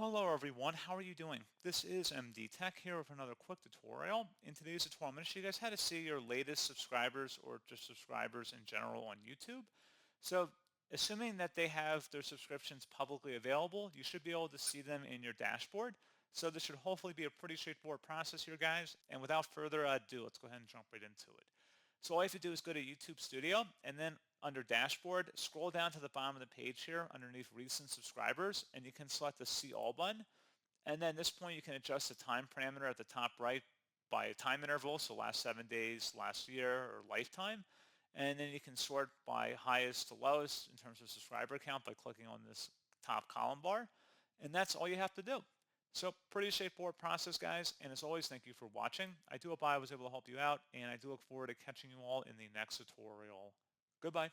Hello everyone, how are you doing? This is MD Tech here with another quick tutorial. In today's tutorial, I'm going to show you guys how to see your latest subscribers or just subscribers in general on YouTube. So assuming that they have their subscriptions publicly available, you should be able to see them in your dashboard. So this should hopefully be a pretty straightforward process here, guys. And without further ado, let's go ahead and jump right into it. So all you have to do is go to YouTube Studio and then under Dashboard, scroll down to the bottom of the page here underneath Recent Subscribers, and you can select the See All button. And then at this point, you can adjust the time parameter at the top right by a time interval, so last 7 days, last year, or lifetime. And then you can sort by highest to lowest in terms of subscriber count by clicking on this top column bar. And that's all you have to do. So pretty straightforward process, guys. And as always, thank you for watching. I do hope I was able to help you out, and I do look forward to catching you all in the next tutorial. Goodbye.